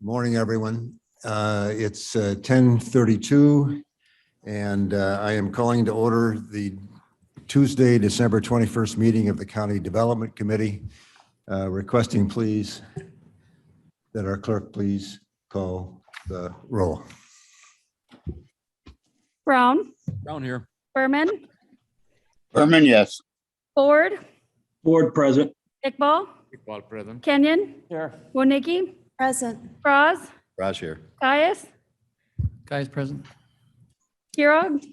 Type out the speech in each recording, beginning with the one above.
Morning, everyone. It's 10:32, and I am calling to order the Tuesday, December 21st meeting of the County Development Committee. Requesting, please, that our clerk please call the roll. Brown, Brown here. Berman, Berman, yes. Ford, Ford present. Iqbal, Iqbal present. Kenyon, Here. Woniki, Present. Braz, Raj here. Caius, Guys present. Kirog,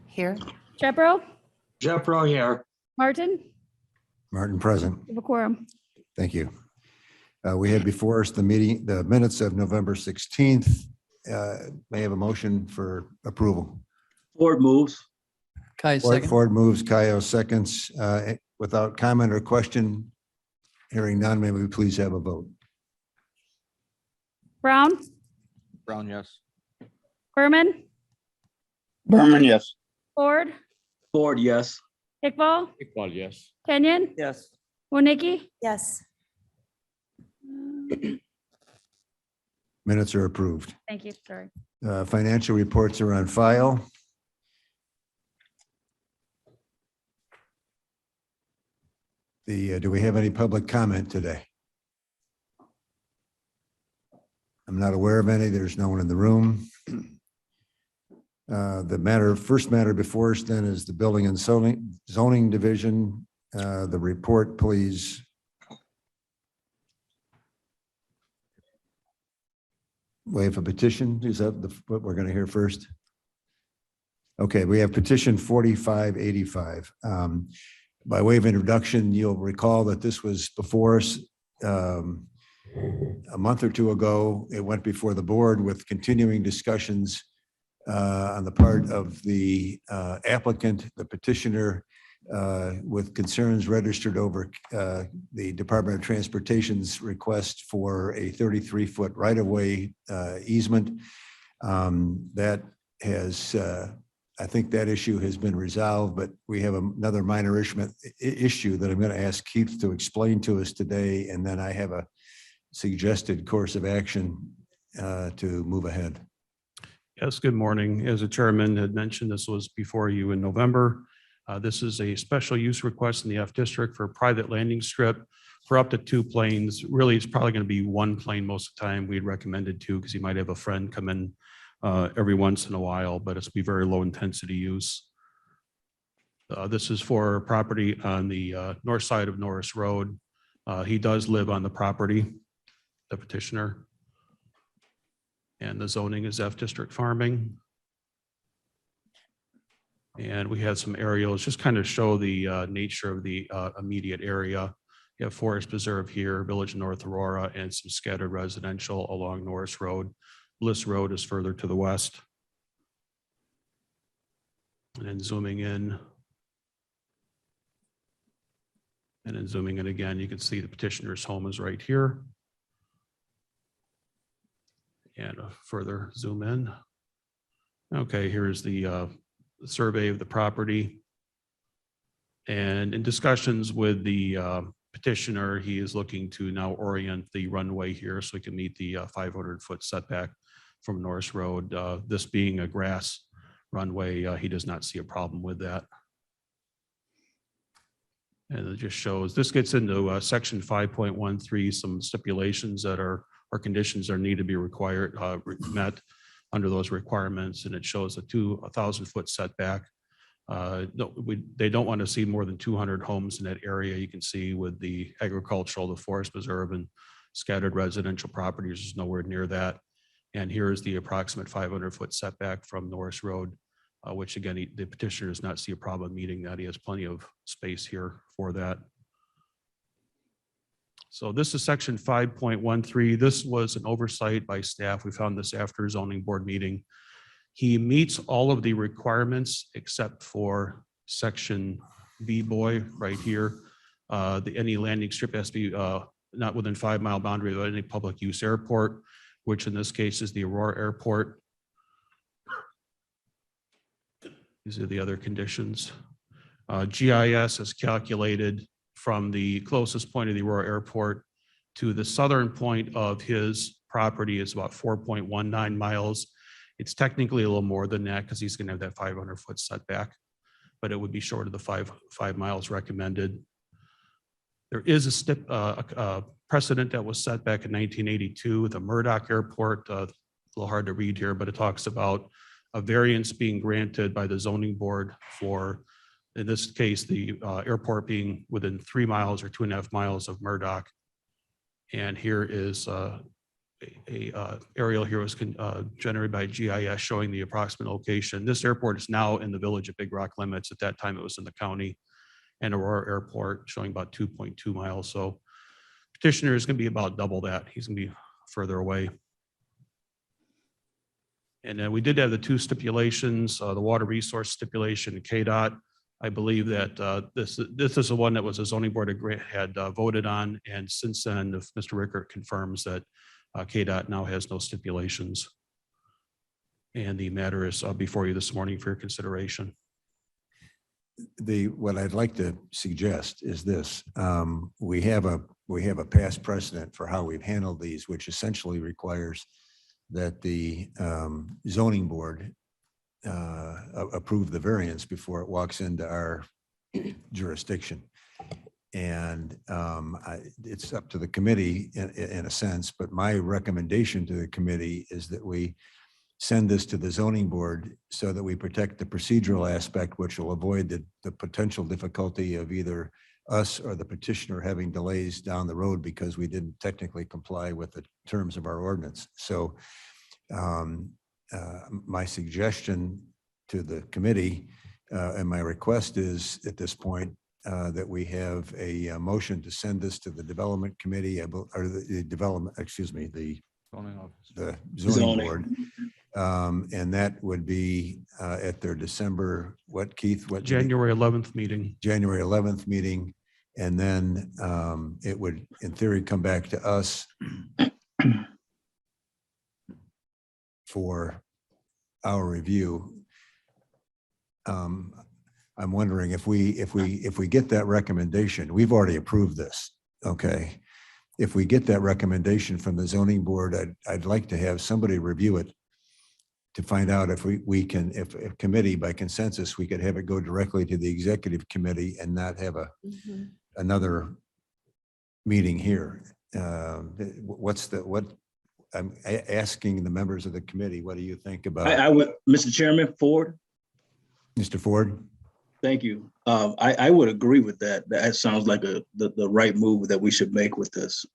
Here. Jepro, Jeffro here. Martin, Martin present. we have a quorum. Thank you. We have before us the minutes of November 16th. May I have a motion for approval? Ford moves. Guys second. Ford moves, Kyle seconds. Without comment or question, hearing none, may we please have a vote? Brown, Brown, yes. Berman, Berman, yes. Ford, Ford, yes. Iqbal, Iqbal, yes. Kenyon, Yes. Woniki, Yes. Minutes are approved. thank you, sorry. Financial reports are on file. Do we have any public comment today? I'm not aware of any. There's no one in the room. First matter before us then is the Building and Zoning Division. The report, please. Waive a petition. Is that what we're going to hear first? Okay, we have petition 4585. By way of introduction, you'll recall that this was before us a month or two ago. It went before the board with continuing discussions on the part of the applicant, the petitioner, with concerns registered over the Department of Transportation's request for a 33-foot right-of-way easement. That has, I think that issue has been resolved, but we have another minor issue that I'm going to ask Keith to explain to us today, and then I have a suggested course of action to move ahead. Yes, good morning. As the chairman had mentioned, this was before you in November. This is a special use request in the F district for a private landing strip for up to 2 planes. Really, it's probably going to be 1 plane most of the time. We'd recommended 2 because you might have a friend come in every once in a while, but it's be very low intensity use. This is for property on the north side of Norris Road. He does live on the property, the petitioner. And the zoning is F district farming. And we had some aerials just kind of show the nature of the immediate area. You have Forest Preserve here, Village of North Aurora, and some scattered residential along Norris Road. Bliss Road is further to the west. And then zooming in. And then zooming in again, you can see the petitioner's home is right here. And a further zoom in. Okay, here's the survey of the property. And in discussions with the petitioner, he is looking to now orient the runway here so he can meet the 500-foot setback from Norris Road. This being a grass runway, he does not see a problem with that. And it just shows, this gets into section 5.13, some stipulations that are, or conditions that need to be required, met under those requirements. And it shows a 1,000-foot setback. They don't want to see more than 200 homes in that area. You can see with the agricultural, the forest preserve, and scattered residential properties is nowhere near that. And here is the approximate 500-foot setback from Norris Road, which again, the petitioner does not see a problem meeting that. He has plenty of space here for that. So this is section 5.13. This was an oversight by staff. We found this after a zoning board meeting. He meets all of the requirements except for section B boy right here. Any landing strip has to be not within 5-mile boundary of any public use airport, which in this case is the Aurora Airport. These are the other conditions. GIS is calculated from the closest point of the Aurora Airport to the southern point of his property is about 4.19 miles. It's technically a little more than that because he's going to have that 500-foot setback, but it would be short of the five miles recommended. There is a precedent that was set back in 1982, the Murdoch Airport, a little hard to read here, but it talks about a variance being granted by the zoning board for, in this case, the airport being within 3 miles or 2.5 miles of Murdoch. And here is a aerial here was generated by GIS showing the approximate location. This airport is now in the village of Big Rock limits. At that time, it was in the county. And Aurora Airport showing about 2.2 miles. So petitioner is going to be about double that. He's going to be further away. And then we did have the two stipulations, the water resource stipulation and KDOT. I believe that this is the one that was a zoning board had voted on. And since then, if Mr. Rickert confirms that KDOT now has no stipulations. And the matter is before you this morning for your consideration. What I'd like to suggest is this, we have a past precedent for how we've handled these, which essentially requires that the zoning board approve the variance before it walks into our jurisdiction. And it's up to the committee in a sense, but my recommendation to the committee is that we send this to the zoning board so that we protect the procedural aspect, which will avoid the potential difficulty of either us or the petitioner having delays down the road because we didn't technically comply with the terms of our ordinance. So my suggestion to the committee and my request is at this point that we have a motion to send this to the development committee or the development, excuse me, the zoning board. And that would be at their December, what Keith? What January 11th meeting. January 11th meeting. And then it would, in theory, come back to us for our review. I'm wondering if we get that recommendation, we've already approved this, okay? If we get that recommendation from the zoning board, I'd like to have somebody review it to find out if we can, if a committee by consensus, we could have it go directly to the executive committee and not have another meeting here. I'm asking the members of the committee, what do you think about? I would, Mr. Chairman, Ford, Mr. Ford? thank you. I would agree with that. That sounds like the right move that we should make with this.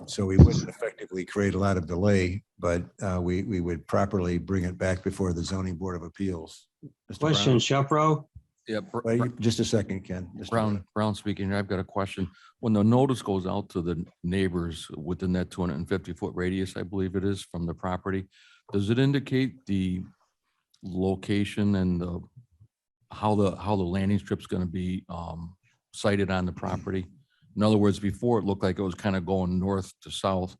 So we wouldn't effectively create a lot of delay, but we would properly bring it back before the zoning board of appeals. Mr. Brown? Question, Shepro? Yeah, Wait, just a second, Ken. Mr. Brown speaking. I've got a question. When the notice goes out to the neighbors within that 250-foot radius, I believe it is, from the property, does it indicate the location and how the landing strip's going to be sited on the property? In other words, before it looked like it was kind of going north to south.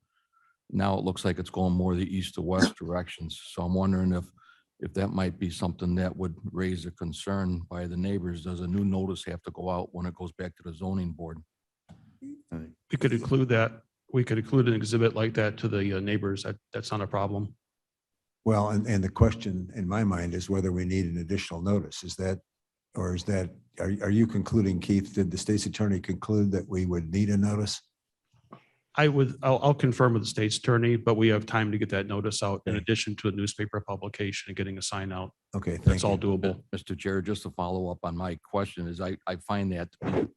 Now it looks like it's going more the east to west directions. So I'm wondering if that might be something that would raise a concern by the neighbors. Does a new notice have to go out when it goes back to the zoning board? We could include that. We could include an exhibit like that to the neighbors. That's not a problem. Well, and the question in my mind is whether we need an additional notice. Is that, or is that, are you concluding, Keith, did the state's attorney conclude that we would need a notice? I'll confirm with the state's attorney, but we have time to get that notice out in Okay. addition to a newspaper publication and getting a sign out. Okay, thank That's all you. doable. Mr. Chair, just to follow up on my question is I find that to be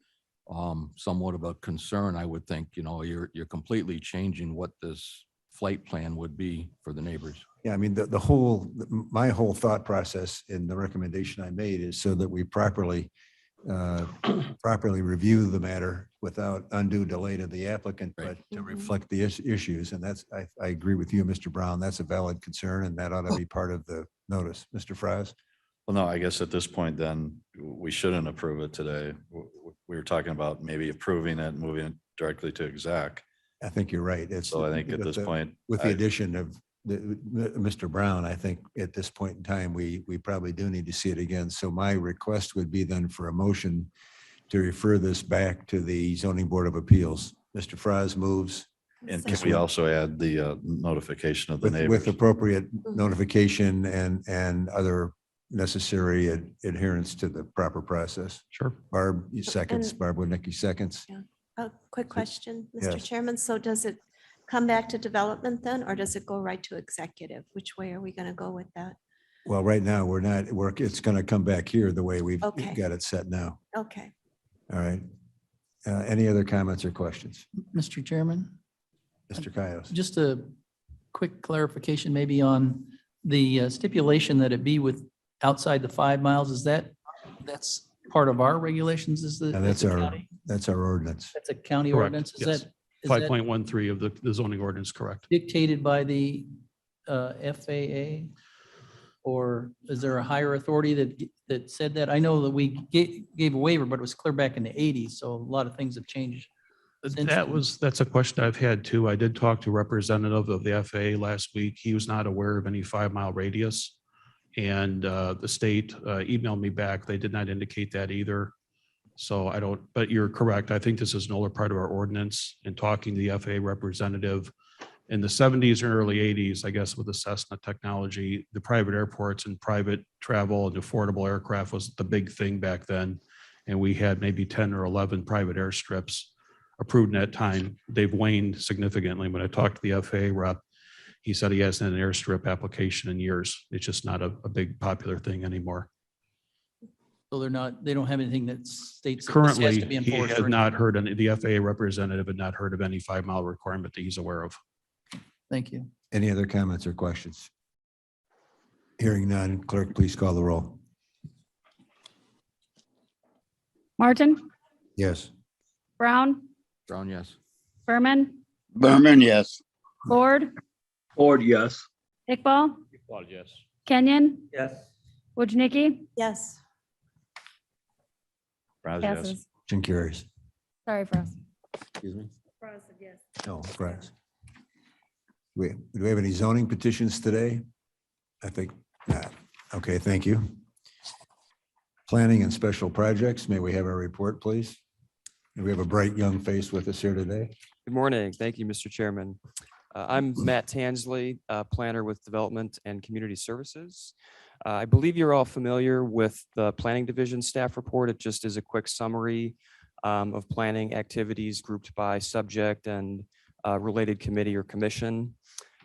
somewhat of a concern. I would think, you're completely changing what this flight plan would be for the neighbors. Yeah, I mean, my whole thought process in the recommendation I made is so that we properly review the matter without undue delay to the applicant, but to reflect the issues. And that's, I agree with you, Mr. Brown. That's a valid concern and that ought to be part of the notice. Mr. Fries? Well, no, I guess at this point, then we shouldn't approve it today. We were talking about maybe approving it and moving it directly to exec. I think you're right. It's, So I think at with this the- point, with the addition of Mr. Brown, I think at this point in time, we probably do need to see it again. So my request would be then for a motion to refer this back to the zoning board of appeals. Mr. Fraz moves And can we also add the notification of the with neighbors? appropriate notification and other necessary adherence to the proper process. Sure. Barb, you seconds, And- Barb Wodnicki seconds. A quick question, Yes. Mr. Chairman. So does it come back to development then, or does it go right to executive? Which way are we going to go with that? Well, right now, we're not, it's going to come back here the way we've Okay. got it set now. Okay. All right. Any other comments or questions? Mr. Chairman, Mr. Caius? just a quick clarification maybe on the stipulation that it be with outside the 5 miles. Is that's part of our regulations? Is the? And that's the our, county- that's our ordinance. That's a county Correct, ordinance? Is yes. that? Is that 5.13 of the zoning ordinance, correct? dictated by the FAA? Or is there a higher authority that said that? I know that we gave a waiver, but it was clear back in the 80s, so a lot of things have changed. since then. That's a question I've had too. I did talk to a representative of the FAA last week. He was not aware of any 5-mile radius. And the state emailed me back. They did not indicate that either. So I don't, but you're correct. I think this is an older part of our ordinance. And talking to the FAA representative in the 70s and early 80s, I guess with the Cessna technology, the private airports and private travel and affordable aircraft was the big thing back then. And we had maybe 10 or 11 private airstrips approved in that time. They've waned significantly. When I talked to the FAA rep, he said he hasn't had an airstrip application in years. It's just not a big popular thing anymore. So they don't have anything that states that this has Currently, to be he enforced. had or not anything. heard, the FAA representative had not heard of any 5-mile requirement that he's aware of. Thank you. Any other comments or questions? Hearing none, clerk, please call the roll. Martin, Yes. Brown, Brown, yes. Berman, Berman, yes. Ford, Ford, yes. Iqbal, Yes. Kenyon, Yes. Wojnicki. Yes. Fraz, yes. Passes. Motion carries. Sorry, Frost. Excuse me? Frost said yes. No, Fraz. Do we have any zoning petitions today? I think not. Okay, thank you. Planning and special projects, may we have a report, please? We have a bright young face with us here today. Good morning. Thank you, Mr. Chairman. I'm Matt Tansley, planner with Development and Community Services. I believe you're all familiar with the Planning Division staff report. It just is a quick summary of planning activities grouped by subject and related committee or commission.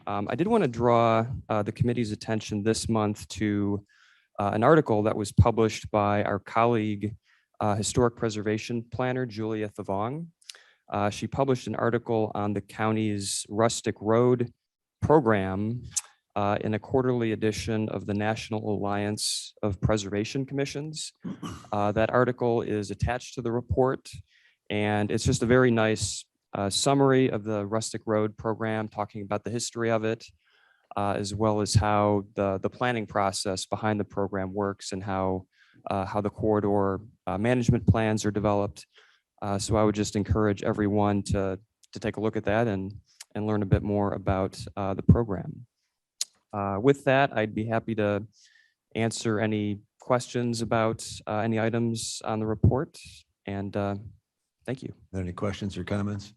I did want to draw the committee's attention this month to an article that was published by our colleague, historic preservation planner, Julia Thavong. She published an article on the county's rustic road program in a quarterly edition of the National Alliance of Preservation Commissions. That article is attached to the report, and it's just a very nice summary of the rustic road program, talking about the history of it, as well as how the planning process behind the program works and how the corridor management plans are developed. So I would just encourage everyone to take a look at that and learn a bit more about the program. With that, I'd be happy to answer any questions about any items on the report. And thank you. Any questions or comments?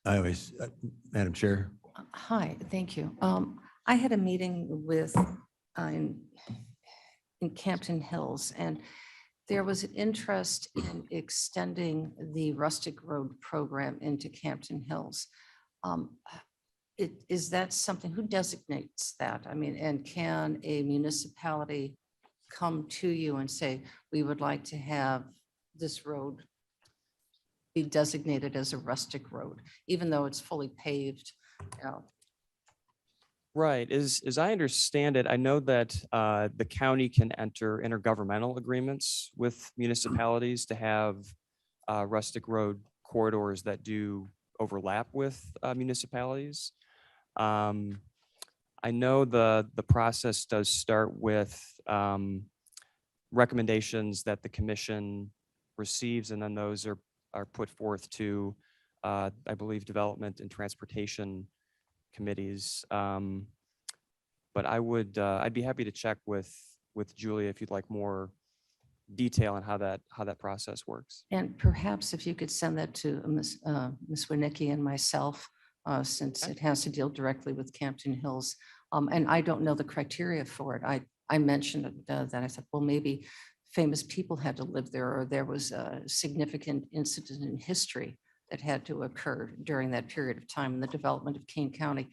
Madam Chair. Hi, thank you. I had a meeting with, in Campton Hills, and there was an interest in extending the rustic road program into Campton Hills. Is that something, who designates that? I mean, and can a municipality come to you and say, we would like to have this road be designated as a rustic road, even though it's fully paved? Right. As I understand it, I know that the county can enter intergovernmental agreements with municipalities to have rustic road corridors that do overlap with municipalities. I know the process does start with recommendations that the commission receives, and then those are put forth to, I believe, development and transportation committees. But I'd be happy to check with Julia if you'd like more detail on how that process works. And perhaps if you could send that to Ms. Winnicki and myself, since it has to deal directly with Campton Hills. And I don't know the criteria for it. I mentioned that I said, well, maybe famous people had to live there, or there was a significant incident in history that had to occur during that period of time in the development of Kane County.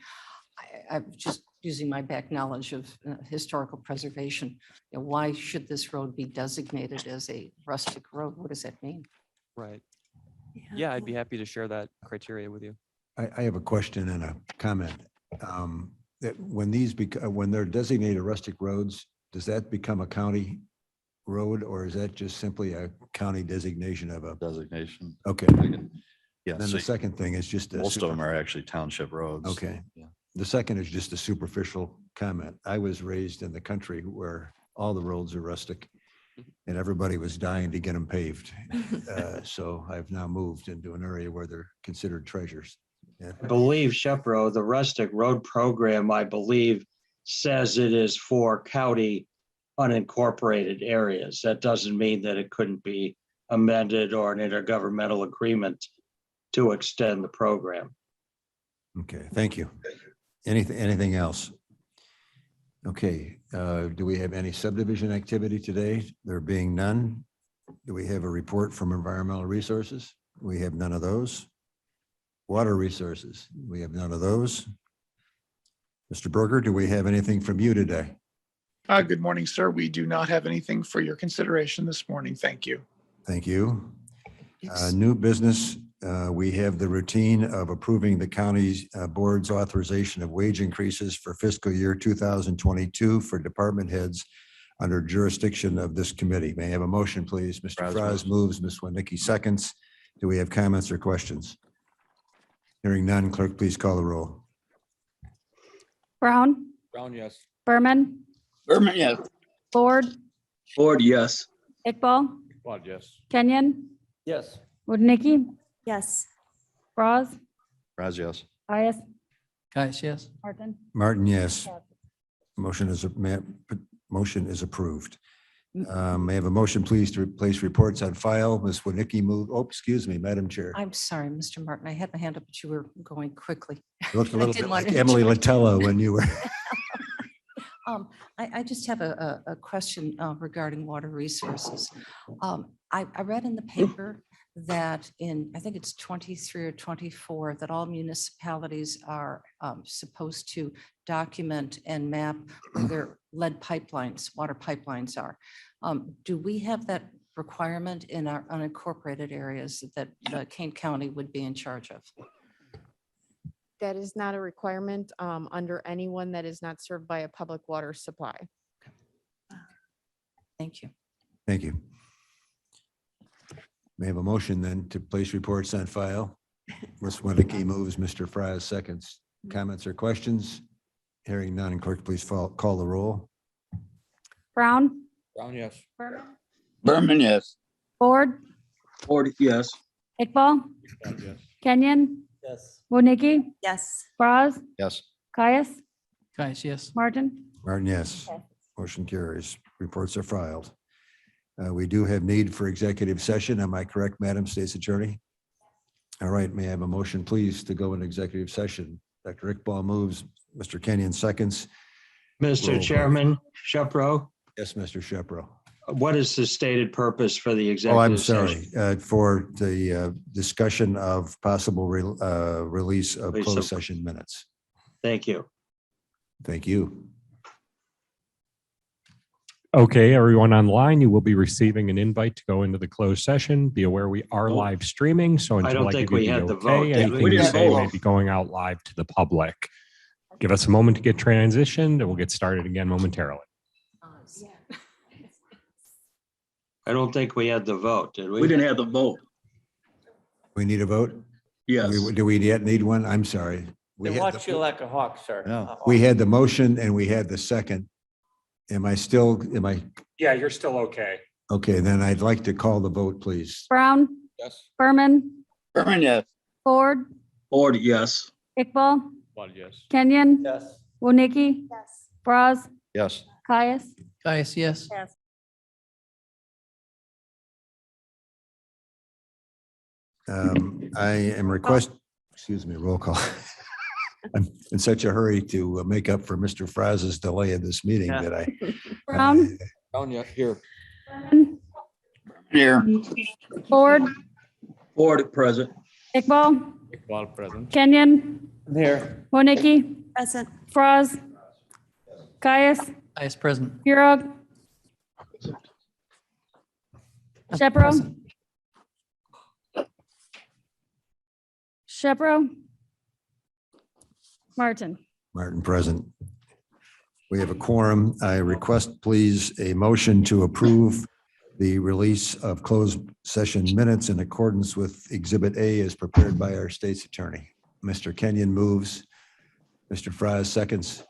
I'm just using my back knowledge of historical preservation. You know, why should this road be designated as a rustic road? What does that mean? Right. Yeah, I'd be happy to share that criteria with you. I have a question and a comment. That when when they're designated rustic roads, does that become a county road, or is that just simply a county designation of a? Designation. Okay. Yeah, Then so the second thing is just. most of them are actually township roads. Okay. Yeah. The second is just a superficial comment. I was raised in the country where all the roads are rustic and everybody was dying to get them paved. So I've now moved into an area where they're considered treasures. Yeah. I believe Shepro, the rustic road program, I believe, says it is for county unincorporated areas. That doesn't mean that it couldn't be amended or an intergovernmental agreement to extend the program. Okay, thank you. Anything else? Okay, do we have any subdivision activity today? There being none. Do we have a report from environmental resources? We have none of those. Water resources, we have none of those. Mr. Berger, do we have anything from you today? Good morning, sir. We do not have anything for your consideration this morning. Thank you. Thank you. New business, we have the routine of approving the county's board's authorization of wage increases for fiscal year 2022 for department heads under jurisdiction of this committee. May I have a motion, please? Mr. Fries moves, Ms. Winnicki seconds. Do we have comments or questions? Hearing none, clerk, please call the roll. Brown, Brown, yes. Berman, Berman, yes. Ford, Ford, yes. Iqbal, Ford, yes. Kenyon, Yes. Woodnicki, Yes. Bras, Raz, yes. Caius, Guys, yes. Martin. Martin, yes. Motion is approved. May I have a motion, please, to place reports on file? Ms. Winnicki move, oh, excuse me, Madam Chair. I'm sorry, Mr. Martin. I had my hand up, but you were going quickly. You looked a I little didn't bit want like to Emily interrupt. Latello when you were. I just have a question regarding water resources. I read in the paper that I think it's 23 or 24, that all municipalities are supposed to document and map where their lead pipelines, water pipelines are. Do we have that requirement in our unincorporated areas that Kane County would be in charge of? That is not a requirement under anyone that is not served by a public water supply. Thank you. Thank you. May I have a motion then to place reports on file? Ms. Winnicki moves, Mr. Fries seconds. Comments or questions? Hearing none, clerk, please call the roll. Brown, Brown, yes. Berman, Berman, yes. Ford, Ford, yes. Iqbal, Ford, yes. Kenyon, Yes. Woodnicki, Yes. Bras, Yes. Caius, Guys, yes. Martin. Martin, yes. Motion carries. Reports are filed. We do have need for executive session. Am I correct, Madam State's Attorney? All right, may I have a motion, please, to go into executive session? Dr. Iqbal moves, Mr. Kenyon seconds. Mr. Roll call. Chairman, Shepro, Yes, Mr. Shepro. what is the stated purpose for the Oh, I'm executive session? sorry, for the discussion of possible release of Release closed of- session minutes. Thank you. Thank you. Okay, everyone online, you will be receiving an invite to go into the closed session. Be aware we are Oh. live streaming, so I until don't I think give we you had the the vote, okay, did we? anything We you didn't say may vote. be going out live to the public. Give us a moment to get transitioned and we'll get started again momentarily. I don't think we had the vote, did we? We didn't have the vote. We need a vote? Yes. Do we yet need one? I'm sorry. We had the- like a hawk, sir. Yeah. We had the motion and we had the second. Am I, Yeah, you're still okay. okay, then I'd like to call the vote, please. Brown, Yes. Berman, Berman, yes. Ford, Ford, yes. Iqbal, Ford, yes. Kenyon, Yes. Woodnicki, Bras, Yes. Caius. Guys, yes. Yes. I am excuse me, roll call. I'm in such a hurry to make up for Mr. Fraz's delay in this meeting that I. Brown, Down yet, here. Berman, Here. Ford, Ford, present. Iqbal, Iqbal present. Kenyon, Here. Winnicki, Present. Fraz, Caius, Vice President. Pirog, Shepro, Shepro, Martin. Martin present. We have a quorum. I request, please, a motion to approve the release of closed session minutes in accordance with Exhibit A as prepared by our state's attorney. Mr. Kenyon moves. Mr. Fries seconds.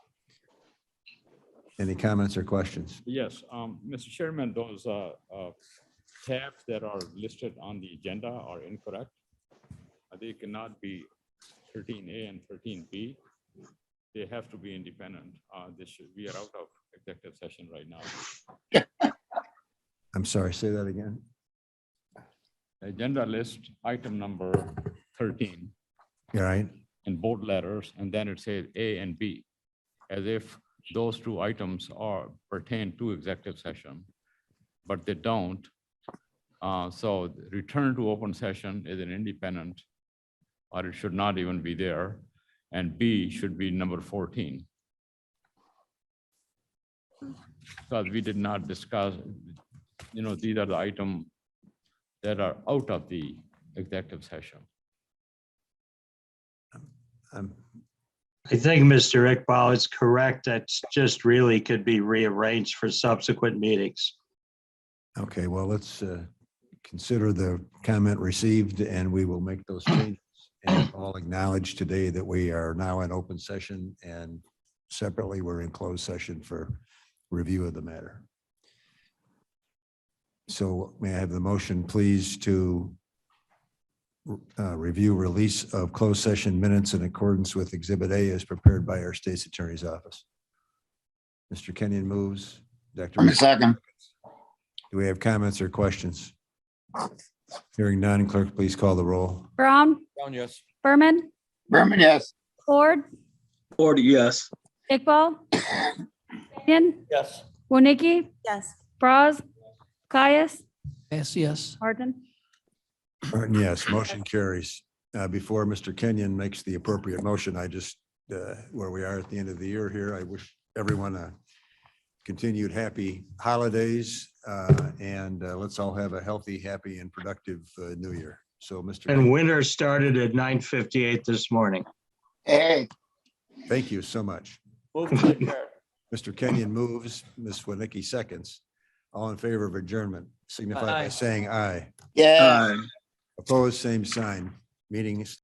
Any comments or questions? Yes, Mr. Chairman, those tabs that are listed on the agenda are incorrect. They cannot be 13A and 13B. They have to be independent. We are out of executive session right now. I'm sorry, say that again. Agenda list, item number 13 You all right? in bold letters, and then it says A and B, as if those two items pertain to executive session, but they don't. So return to open session is an independent, or it should not even be there. And B should be number 14. Because we did not discuss, these are the items that are out of the executive session. I think Mr. Iqbal is correct. That's just really could be rearranged for subsequent meetings. Okay, well, let's consider the comment received and we will make those changes. And all acknowledge today that we are now in open session and separately we're in closed session for review of the matter. So may I have the motion, please, to review release of closed session minutes in accordance with Exhibit A as prepared by our state's attorney's office. Mr. Kenyon moves. Dr. Second. Do we have comments or questions? Hearing none, clerk, please call the roll. Brown, Down, yes. Berman, Berman, yes. Ford, Ford, yes. Iqbal, Kenyon, Yes. Winnicki, Yes. Fraz, Caius, Yes. Martin. Martin, yes, motion carries. Before Mr. Kenyon makes the appropriate motion, I just, where we are at the end of the year here, I wish everyone a continued happy holidays and let's all have a healthy, happy and productive new year. So Mr. And winter started at 9:58 this morning. Hey. Thank you so much. Mr. Kenyon moves, Ms. Winnicki seconds. All in favor of adjournment, signify by Aye. saying aye. Yeah. Opposed, same sign. Meeting is